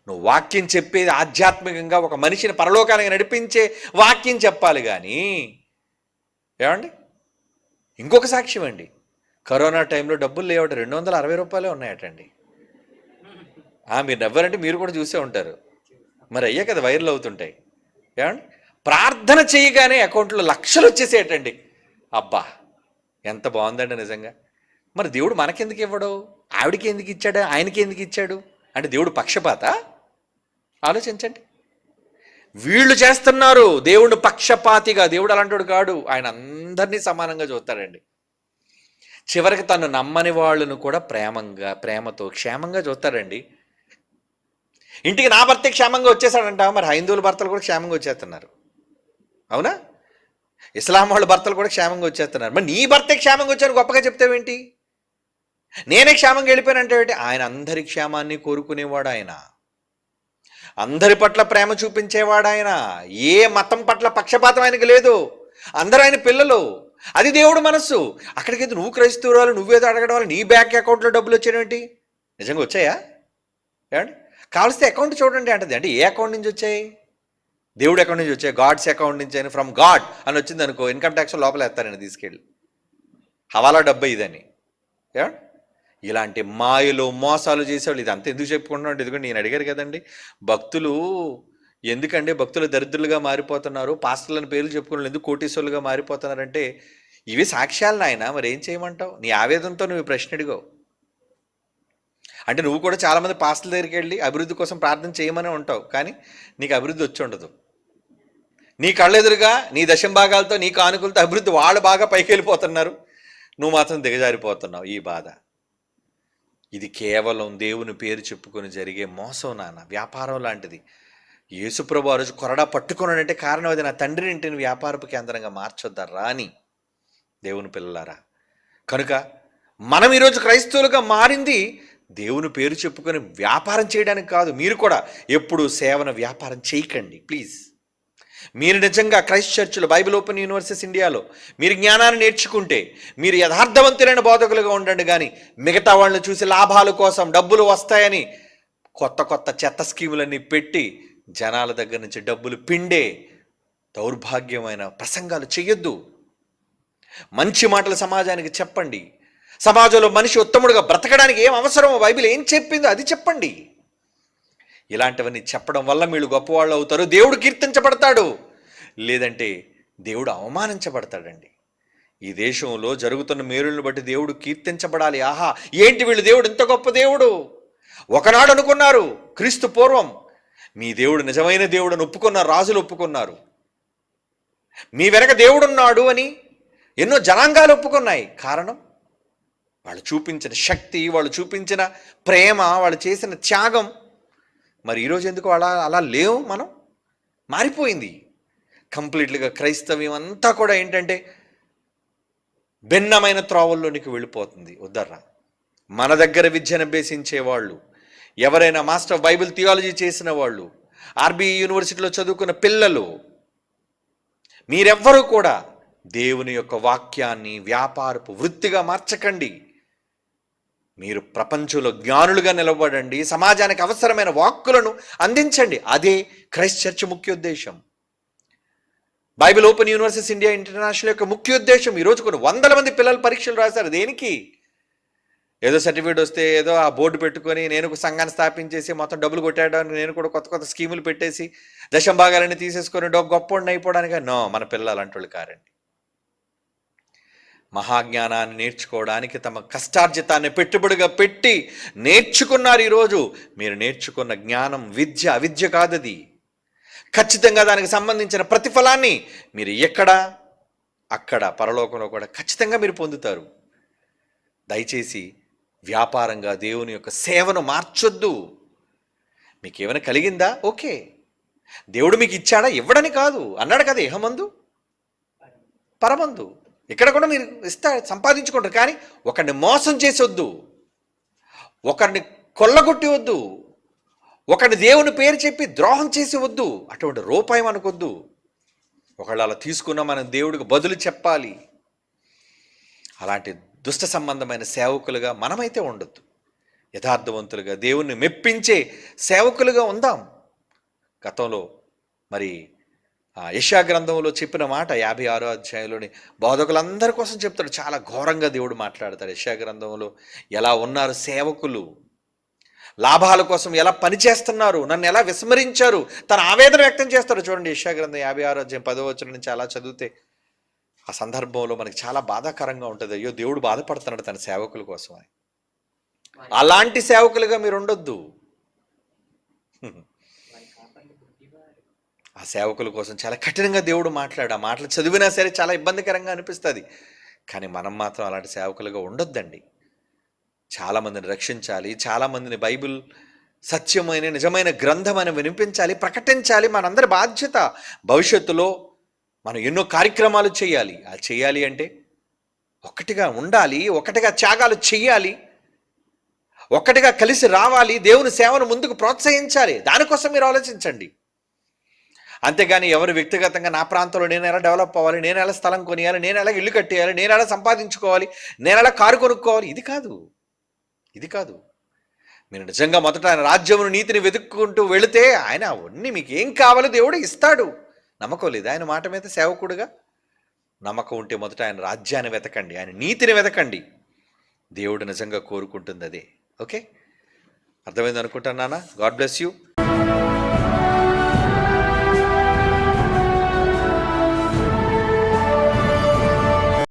నువ్వు వాక్యం చెప్పేది ఆధ్యాత్మికంగా ఒక మనిషిని పరలోకానికి నడిపించే వాక్యం చెప్పాలి కానీ. ఏమండి ఇంకొక సాక్ష్యం అండి, కరోనా టైంలో డబ్బులు లేవట, 260 రూపాయలే ఉన్నాయటండి. మీరు నవ్వరంటే మీరు కూడా చూసే ఉంటారు, మరి అయ్యే కదా వైరల్ అవుతుంటాయి. ఏమండి ప్రార్థన చేయగానే అకౌంట్లో లక్షలు వచ్చేసేటండి. అబ్బా ఎంత బాగుందండి నిజంగా. మరి దేవుడు మనకెందుకు ఇవ్వడు, ఆవిడికి ఎందుకు ఇచ్చాడు, ఆయనకి ఎందుకు ఇచ్చాడు అంటే దేవుడు పక్షపాత? ఆలోచించండి. వీళ్ళు చేస్తున్నారు, దేవుడు పక్షపాతిగా. దేవుడు అలాంటి కాడు, ఆయన అందరినీ సమానంగా చూస్తాడండి. చివరికి తను నమ్మని వాళ్ళను కూడా ప్రేమతో క్షేమంగా చూస్తాడండి. ఇంటికి నా భర్త క్షేమంగా వచ్చేసాడంట, మరి హైందువుల భర్తలు కూడా క్షేమంగా వచ్చేస్తున్నారు, అవునా? ఇస్లాం వాళ్ళ భర్తలు కూడా క్షేమంగా వచ్చేస్తున్నారు. మరి నీ భర్త క్షేమంగా వచ్చాను గొప్పగా చెప్తావేంటి? నేనే క్షేమంగా వెళ్ళిపోయానంటే ఆయన అందరి క్షేమాన్ని కోరుకునేవాడు, ఆయన అందరి పట్ల ప్రేమ చూపించేవాడు, ఆయన ఏ మతం పట్ల పక్షపాతం ఆయనకు లేదు, అందరూ ఆయన పిల్లలు. అది దేవుడు మనస్సు. అక్కడికైతే నువ్వు క్రైస్తవురాలు, నువ్వేదో అడగడం వల్ల నీ బ్యాంక్ అకౌంట్లో డబ్బులు వచ్చాయేంటి? నిజంగా వచ్చాయా? ఏమండి కావలిస్తే అకౌంట్ చూడండి అంటది. అంటే ఏ అకౌంట్ నుంచి వచ్చాయి? దేవుడి అకౌంట్ నుంచి వచ్చాయి, గాడ్స్ అకౌంట్ నుంచి అని, ఫ్రమ్ గాడ్ అని వచ్చింది అనుకో, ఇన్కమ్ ట్యాక్స్ లోపల వేస్తారని తీసుకెళ్ళి, హవాలా డబ్బా ఇదని. ఏమండి ఇలాంటి మాయలు మోసాలు చేసేవాళ్ళు ఇది అంత ఎందుకు చెప్పుకుంటున్నాం? ఎందుకంటే నేను అడిగారు కదండి, భక్తులు ఎందుకంటే భక్తులు దరిద్రులుగా మారిపోతున్నారు, పాస్టర్లను పేర్లు చెప్పుకున్న ఎందుకు కోటీశ్వరులుగా మారిపోతున్నారంటే ఇవి సాక్ష్యాలు నాయన. మరి ఏం చేయమంటావు? నీ ఆవేదనతో నువ్వు ప్రశ్న అడిగావు. అంటే నువ్వు కూడా చాలామంది పాస్టర్ల దగ్గరికి వెళ్ళి అభివృద్ధి కోసం ప్రార్థన చేయమని ఉంటావు, కానీ నీకు అభివృద్ధి వచ్చి ఉండదు. నీ కళ్ళెదురుగా నీ దశంభాగాలతో నీ కానుకలతో అభివృద్ధి వాళ్ళు బాగా పైకి వెళ్ళిపోతున్నారు, నువ్వు మాత్రం దిగజారిపోతున్నావు. ఈ బాధ ఇది కేవలం దేవుని పేరు చెప్పుకొని జరిగే మోసం నాన్న, వ్యాపారం లాంటిది. యేసుప్రభు ఆ రోజు కొరడా పట్టుకున్నాడంటే కారణం అది, నా తండ్రి ఇంటిని వ్యాపారపు కేంద్రంగా మార్చొద్దరా అని. దేవుని పిల్లలారా, కనుక మనం ఈరోజు క్రైస్తవులుగా మారింది దేవుని పేరు చెప్పుకొని వ్యాపారం చేయడానికి కాదు. మీరు కూడా ఎప్పుడు సేవను వ్యాపారం చేయకండి ప్లీజ్. మీరు నిజంగా క్రైస్ట్ చర్చ్లో, బైబిల్ ఓపెన్ యూనివర్సిటీస్ ఇండియాలో మీరు జ్ఞానాన్ని నేర్చుకుంటే మీరు యథార్థవంతులైన బోధకులుగా ఉండండి. కానీ మిగతా వాళ్ళని చూసి లాభాల కోసం, డబ్బులు వస్తాయని కొత్త కొత్త చెత్త స్కీములన్నీ పెట్టి జనాల దగ్గర నుంచి డబ్బులు పిండే దౌర్భాగ్యమైన ప్రసంగాలు చెయ్యొద్దు. మంచి మాటలు సమాజానికి చెప్పండి. సమాజంలో మనిషి ఉత్తముడుగా బ్రతకడానికి ఏం అవసరమో బైబిల్ ఏం చెప్పిందో అది చెప్పండి. ఇలాంటివన్నీ చెప్పడం వల్ల మీరు గొప్పవాళ్ళు అవుతారు, దేవుడు కీర్తించబడతాడు. లేదంటే దేవుడు అవమానించబడతాడండి. ఈ దేశంలో జరుగుతున్న మేలులను బట్టి దేవుడు కీర్తించబడాలి. ఆహా, ఏంటి వీళ్ళు దేవుడు ఇంత గొప్ప దేవుడు. ఒకనాడు అనుకున్నారు, క్రీస్తు పూర్వం మీ దేవుడు నిజమైన దేవుడని ఒప్పుకున్నారు, రాజులు ఒప్పుకున్నారు. మీ వెనక దేవుడున్నాడు అని ఎన్నో జనాంగాలు ఒప్పుకున్నాయి. కారణం వాళ్ళు చూపించిన శక్తి, వాళ్ళు చూపించిన ప్రేమ, వాళ్ళు చేసిన త్యాగం. మరి ఈరోజు ఎందుకు అలా లేవు? మనం మారిపోయింది కంప్లీట్లీగా. క్రైస్తవ్యం అంతా కూడా ఏంటంటే భిన్నమైన త్రోవల్లోనికి వెళ్ళిపోతుంది. వద్దర్రా, మన దగ్గర విద్యను అభ్యసించేవాళ్ళు, ఎవరైనా మాస్టర్ బైబిల్ థియాలజీ చేసిన వాళ్ళు, ఆర్బీఐ యూనివర్సిటీలో చదువుకున్న పిల్లలు, మీరెవ్వరూ కూడా దేవుని యొక్క వాక్యాన్ని వ్యాపారపు వృత్తిగా మార్చకండి. మీరు ప్రపంచంలో జ్ఞానులుగా నిలబడండి, సమాజానికి అవసరమైన వాక్కులను అందించండి. అదే క్రైస్ట్ చర్చ్ ముఖ్యోద్దేశం. Bible open universities India international యొక్క ముఖ్యోద్దేశం. ఈరోజు కొన్ని 100 మంది పిల్లలు పరీక్షలు రాశారు. దేనికి? ఏదో సర్టిఫికేట్ వస్తే, ఏదో ఆ బోర్డు పెట్టుకొని నేను ఒక సంఘాన్ని స్థాపించేసి మొత్తం డబ్బులు కొట్టేయడానికి, నేను కూడా కొత్త కొత్త స్కీములు పెట్టేసి దశంభాగాలన్నీ తీసేసుకొని గొప్పోడిని అయిపోవడానికి. నో, మన పిల్లలు అలాంటి వాళ్ళు కారండి. మహాజ్ఞానాన్ని నేర్చుకోవడానికి తమ కష్టార్జితాన్ని పెట్టుబడిగా పెట్టి నేర్చుకున్నారు. ఈరోజు మీరు నేర్చుకున్న జ్ఞానం విద్య, అవిద్య కాదది. ఖచ్చితంగా దానికి సంబంధించిన ప్రతిఫలాన్ని మీరు అక్కడ పరలోకంలో కూడా ఖచ్చితంగా మీరు పొందుతారు. దయచేసి వ్యాపారంగా దేవుని యొక్క సేవను మార్చొద్దు. మీకు ఏమైనా కలిగిందా? ఓకే, దేవుడు మీకు ఇచ్చాడా? ఇవ్వడని కాదు అన్నాడు కదా, ఇహమందు పరమందు. ఇక్కడ కూడా మీరు సంపాదించుకుంటారు. కానీ ఒకరిని మోసం చేసొద్దు, ఒకరిని కొల్లగొట్టి వద్దు, ఒకరిని దేవుని పేరు చెప్పి ద్రోహం చేసి వద్దు. అటువంటి రూపాయి మనకొద్దు. ఒకళ్ళు అలా తీసుకున్నా మనం దేవుడికి బదులు చెప్పాలి. అలాంటి దుష్ట సంబంధమైన సేవకులుగా మనమైతే ఉండొద్దు. యథార్థవంతులుగా దేవుణ్ణి మెప్పించే సేవకులుగా ఉందాం. గతంలో మరి యెషయా గ్రంథంలో చెప్పిన మాట 56వ అధ్యాయంలోని బోధకులందరి కోసం చెప్తాడు. చాలా ఘోరంగా దేవుడు మాట్లాడతాడు. యెషయా గ్రంథంలో ఎలా ఉన్నారు సేవకులు, లాభాల కోసం ఎలా పనిచేస్తున్నారు, నన్ను ఎలా విస్మరించారు, తన ఆవేదన వ్యక్తం చేస్తాడు. చూడండి, యెషయా గ్రంథం 56వ అధ్యాయం 10వ వచనం నుంచి అలా చదివితే ఆ సందర్భంలో మనకి చాలా బాధాకరంగా ఉంటుంది. అయ్యో, దేవుడు బాధపడుతున్నాడు తన సేవకుల కోసం అని. అలాంటి సేవకులుగా మీరు ఉండొద్దు. ఆ సేవకుల కోసం చాలా కఠినంగా దేవుడు మాట్లాడు. ఆ మాటలు చదివినా సరే చాలా ఇబ్బందికరంగా అనిపిస్తుంది. కానీ మనం మాత్రం అలాంటి సేవకులుగా ఉండొద్దండి. చాలామందిని రక్షించాలి, చాలామందిని బైబిల్ సత్యమైన నిజమైన గ్రంథం అని వినిపించాలి, ప్రకటించాలి. మనందరి బాధ్యత. భవిష్యత్తులో మనం ఎన్నో కార్యక్రమాలు చేయాలి. అది చేయాలి అంటే ఒక్కటిగా ఉండాలి, ఒకటిగా త్యాగాలు చెయ్యాలి, ఒక్కటిగా కలిసి రావాలి, దేవుని సేవను ముందుకు ప్రోత్సహించాలి. దానికోసం మీరు ఆలోచించండి. అంతేగాని ఎవరు వ్యక్తిగతంగా నా ప్రాంతంలో నేను ఎలా డెవలప్ అవ్వాలి, నేను ఎలా స్థలం కొనియాలి, నేను ఎలా ఇల్లు కట్టేయాలి, నేను ఎలా సంపాదించుకోవాలి, నేను ఎలా కారు కొనుక్కోవాలి, ఇది కాదు. మీరు నిజంగా మొదట ఆయన రాజ్యమును నీతిని వెతుక్కుంటూ వెళితే ఆయన అవన్నీ మీకు ఏం కావాలో దేవుడు ఇస్తాడు. నమ్మకం లేదు ఆయన మాట మీద సేవకుడుగా? నమ్మకం ఉంటే మొదట ఆయన రాజ్యాన్ని వెతకండి, ఆయన నీతిని వెతకండి. దేవుడు నిజంగా కోరుకుంటుంది అదే. ఓకే, అర్థమైంది అనుకుంటాను నాన్న. God bless you.